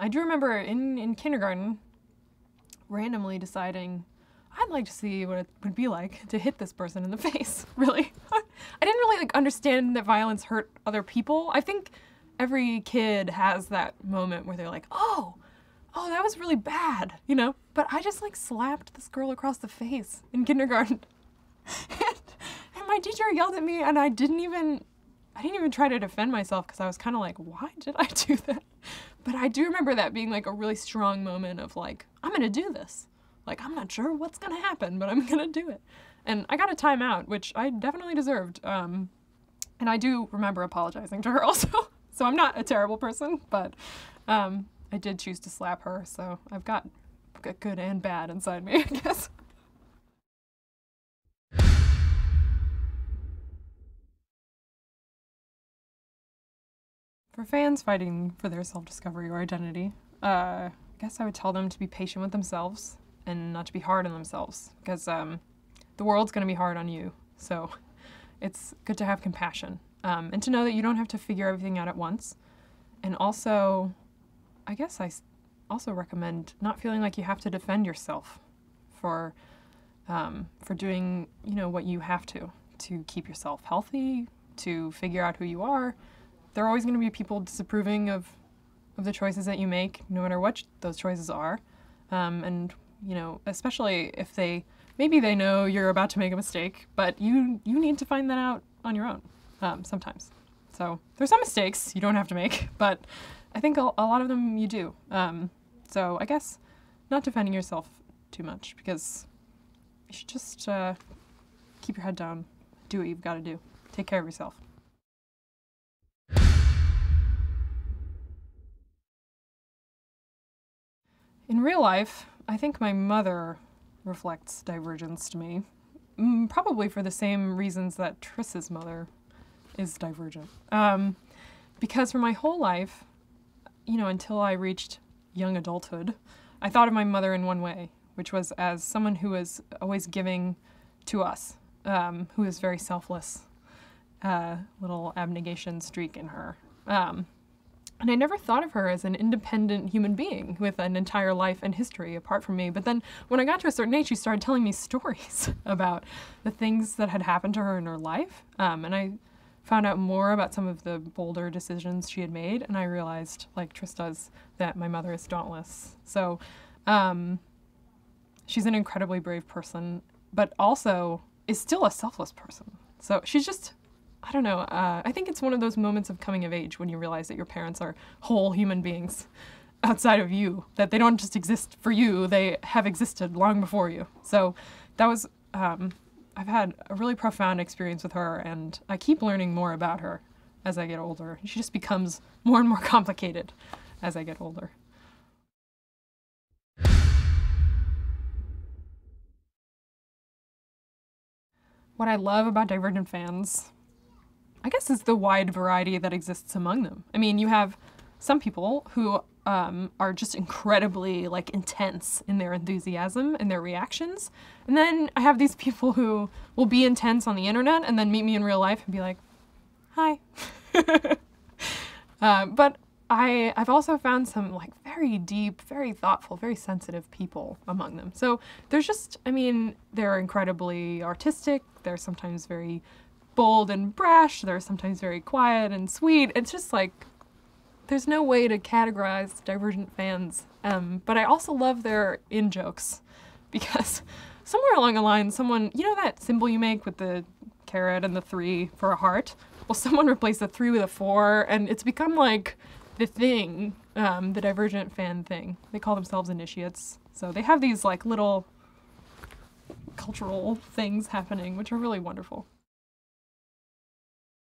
I do remember in kindergarten randomly deciding I'd like to see what it would be like to hit this person in the face, really. I didn't really understand that violence hurt other people. I think every kid has that moment where they're like, oh, that was really bad, you know? But I just slapped this girl across the face in kindergarten. and my teacher yelled at me and I didn't even try to defend myself because I was kind of like, why did I do that? But I do remember that being a really strong moment of I'm gonna do this. I'm not sure what's gonna happen, but I'm gonna do it. And I got a timeout, which I definitely deserved. And I do remember apologizing to her also. So I'm not a terrible person, but I did choose to slap her. So I've got good and bad inside me, I guess. For fans fighting for their self-discovery or identity, I guess I would tell them to be patient with themselves and not to be hard on themselves, because the world's going to be hard on you. So it's good to have compassion and to know that you don't have to figure everything out at once. And also, I guess I also recommend not feeling like you have to defend yourself for doing, what you have to keep yourself healthy, to figure out who you are. There are always going to be people disapproving of the choices that you make, no matter what those choices are. And especially if maybe they know you're about to make a mistake, but you need to find that out on your own sometimes. So there's some mistakes you don't have to make, but I think a lot of them you do. So I guess not defending yourself too much, because you should just keep your head down, do what you've got to do, take care of yourself. In real life, I think my mother reflects divergence to me, probably for the same reasons that Triss's mother is divergent. Because for my whole life, until I reached young adulthood, I thought of my mother in one way, which was as someone who was always giving to us, who is very selfless, little abnegation streak in her. And I never thought of her as an independent human being with an entire life and history apart from me. But then when I got to a certain age, she started telling me stories about the things that had happened to her in her life. And I found out more about some of the bolder decisions she had made. And I realized, like Triss does, that my mother is dauntless. So she's an incredibly brave person, but also is still a selfless person. So she's just, I don't know, I think it's one of those moments of coming of age when you realize that your parents are whole human beings outside of you, that they don't just exist for you, they have existed long before you. So that was, I've had a really profound experience with her, and I keep learning more about her as I get older. She just becomes more and more complicated as I get older. What I love about Divergent fans, I guess, is the wide variety that exists among them. I mean, you have some people who are just incredibly intense in their enthusiasm and their reactions. And then I have these people who will be intense on the internet and then meet me in real life and be like, hi. But I've also found some very deep, very thoughtful, very sensitive people among them. So there's just, I mean, they're incredibly artistic. They're sometimes very bold and brash. They're sometimes very quiet and sweet. It's just there's no way to categorize Divergent fans. But I also love their in-jokes, because somewhere along the line, someone, you know that symbol you make with the carrot and the 3 for a heart? Well, someone replaced the 3 with a 4, and it's become the thing, the Divergent fan thing. They call themselves initiates. So they have these little cultural things happening, which are really wonderful.